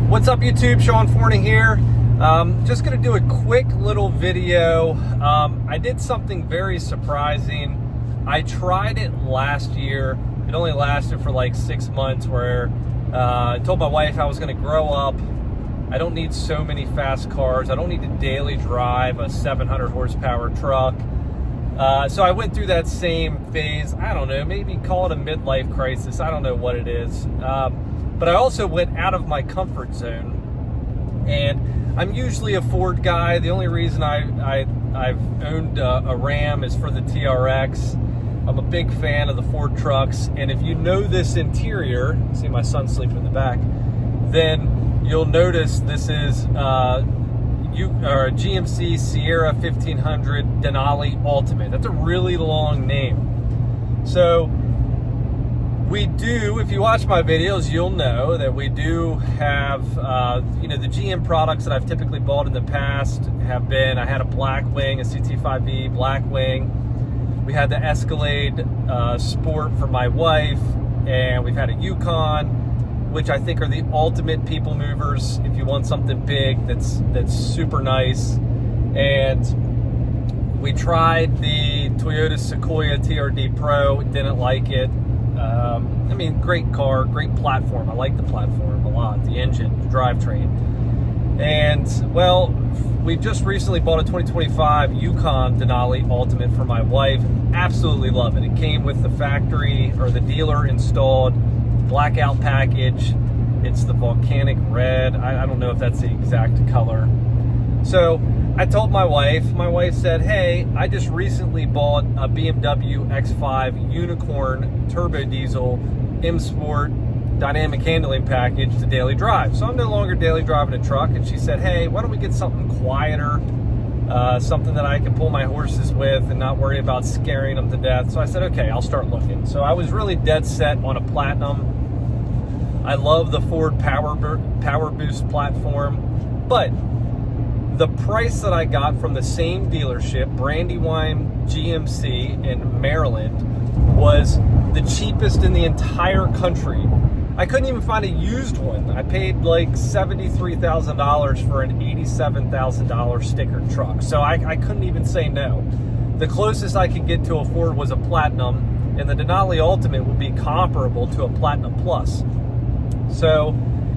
What's up YouTube, Sean Forney here. Just gonna do a quick little video. I did something very surprising. I tried it last year. It only lasted for like 6 months where I told my wife I was gonna grow up. I don't need so many fast cars. I don't need to daily drive a 700 horsepower truck. So I went through that same phase. I don't know, maybe call it a midlife crisis. I don't know what it is. But I also went out of my comfort zone, and I'm usually a Ford guy. The only reason I've owned a Ram is for the TRX. I'm a big fan of the Ford trucks, and if you know this interior, see my son sleeping in the back, then you'll notice this is a GMC Sierra 1500 Denali Ultimate. That's a really long name. So we do, if you watch my videos, you'll know that we do have, the GM products that I've typically bought in the past have been, I had a Blackwing, a CT5E Blackwing. We had the Escalade Sport for my wife, and we've had a Yukon, which I think are the ultimate people movers if you want something big that's super nice. And we tried the Toyota Sequoia TRD Pro, didn't like it. Great car, great platform. I like the platform a lot, the engine, the drivetrain. And, well, we just recently bought a 2025 Yukon Denali Ultimate for my wife. Absolutely love it. It came with the factory, or the dealer installed blackout package. It's the volcanic red. I don't know if that's the exact color. So I told my wife said, hey, I just recently bought a BMW X5 Unicorn Turbo Diesel M Sport dynamic handling package to daily drive. So I'm no longer daily driving a truck. And she said, hey, why don't we get something quieter, something that I can pull my horses with and not worry about scaring them to death. So I said, okay, I'll start looking. So I was really dead set on a Platinum. I love the Ford Power Boost platform, but the price that I got from the same dealership, Brandywine GMC in Maryland, was the cheapest in the entire country. I couldn't even find a used one. I paid like $73,000 for an $87,000 sticker truck. So I couldn't even say no. The closest I could get to a Ford was a Platinum, and the Denali Ultimate would be comparable to a Platinum Plus. So,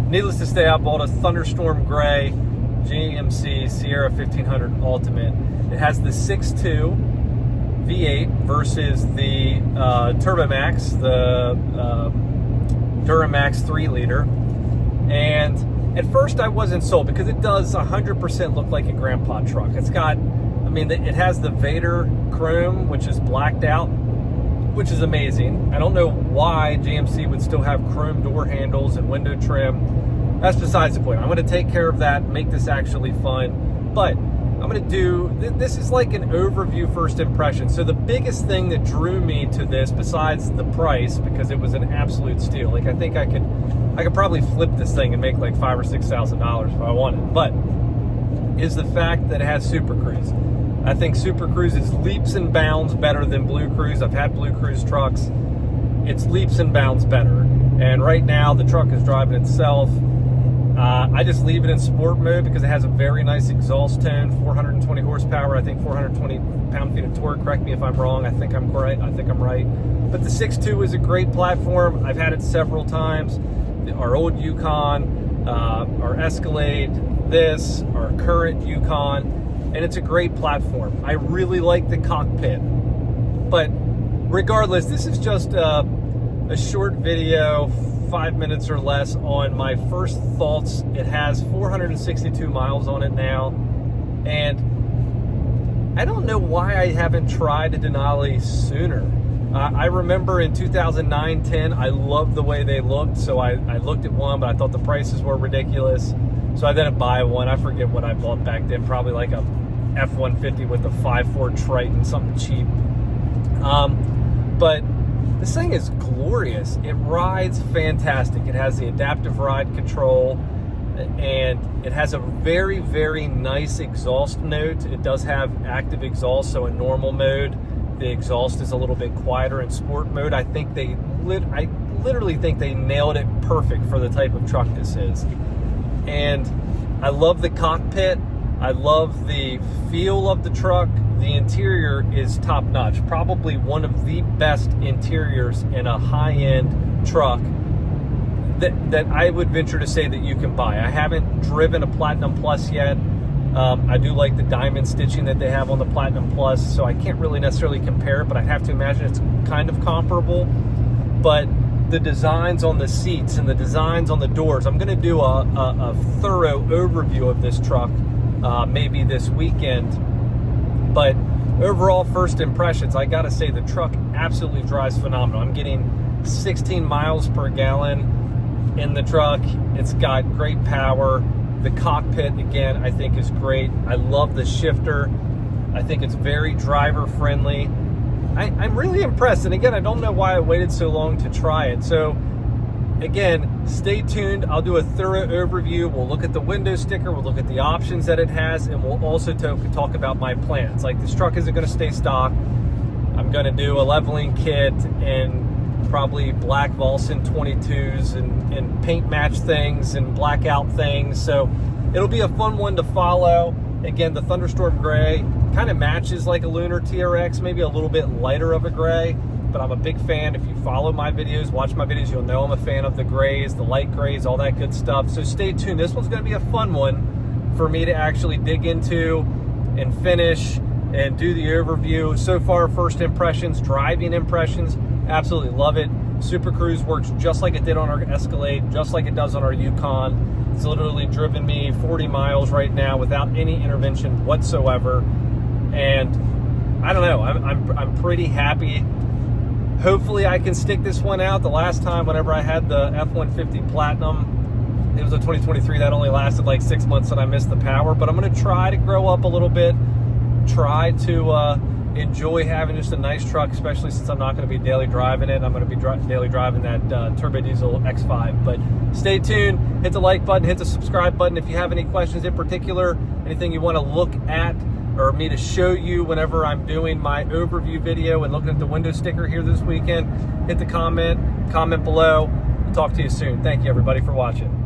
needless to say, I bought a Thunderstorm Gray GMC Sierra 1500 Ultimate. It has the 6.2 V8 versus the Turbomax, the Duramax 3-liter. And at first I wasn't sold because it does 100% look like a grandpa truck. It's got, it has the Vader chrome, which is blacked out, which is amazing. I don't know why GMC would still have chrome door handles and window trim. That's besides the point. I'm going to take care of that, make this actually fun. But I'm going to do, this is like an overview first impression. So the biggest thing that drew me to this, besides the price, because it was an absolute steal. Like I think I could probably flip this thing and make like $5,000 or $6,000 if I wanted. But is the fact that it has Super Cruise. I think Super Cruise is leaps and bounds better than Blue Cruise. I've had Blue Cruise trucks. It's leaps and bounds better. And right now the truck is driving itself. I just leave it in sport mode because it has a very nice exhaust tone, 420 horsepower, I think 420 pound-feet of torque. Correct me if I'm wrong. I think I'm right. But the 6.2 is a great platform. I've had it several times. Our old Yukon, our Escalade, our current Yukon, and it's a great platform. I really like the cockpit. But regardless, this is just a short video, 5 minutes or less, on my first thoughts. It has 462 miles on it now, and I don't know why I haven't tried a Denali sooner. I remember in 2009-10, I loved the way they looked, so I looked at one, but I thought the prices were ridiculous, so I didn't buy one. I forget what I bought back then, probably like a F-150 with a 5.4 Triton, something cheap. But this thing is glorious. It rides fantastic. It has the adaptive ride control, and it has a very, very nice exhaust note. It does have active exhaust, so in normal mode, the exhaust is a little bit quieter. In sport mode, I think I literally think they nailed it perfect for the type of truck this is. And I love the cockpit. I love the feel of the truck. The interior is top notch. Probably one of the best interiors in a high-end truck that I would venture to say that you can buy. I haven't driven a Platinum Plus yet. I do like the diamond stitching that they have on the Platinum Plus, so I can't really necessarily compare it, but I have to imagine it's kind of comparable. But the designs on the seats and the designs on the doors, I'm going to do a thorough overview of this truck maybe this weekend. But overall first impressions, I gotta say the truck absolutely drives phenomenal. I'm getting 16 miles per gallon in the truck. It's got great power. The cockpit, again, I think is great. I love the shifter. I think it's very driver friendly. I'm really impressed. And again, I don't know why I waited so long to try it. So again, stay tuned. I'll do a thorough overview. We'll look at the window sticker. We'll look at the options that it has. And we'll also talk about my plans. Like, this truck isn't going to stay stock. I'm going to do a leveling kit and probably black Volson 22s and paint match things and blackout things. So it'll be a fun one to follow. Again, the Thunderstorm Gray kind of matches like a Lunar TRX, maybe a little bit lighter of a gray. But I'm a big fan. If you follow my videos, watch my videos, you'll know I'm a fan of the grays, the light grays, all that good stuff. So stay tuned. This one's going to be a fun one for me to actually dig into and finish and do the overview. So far, first impressions, driving impressions, absolutely love it. Super Cruise works just like it did on our Escalade, just like it does on our Yukon. It's literally driven me 40 miles right now without any intervention whatsoever. And I don't know, I'm pretty happy. Hopefully I can stick this one out. The last time, whenever I had the F-150 Platinum, it was a 2023, that only lasted like 6 months and I missed the power. But I'm going to try to grow up a little bit, try to enjoy having just a nice truck, especially since I'm not going to be daily driving it. I'm going to be daily driving that turbo diesel X5. But stay tuned, hit the like button, hit the subscribe button. If you have any questions in particular, anything you want to look at, or me to show you whenever I'm doing my overview video and looking at the window sticker here this weekend, hit the comment below. I'll talk to you soon. Thank you, everybody, for watching.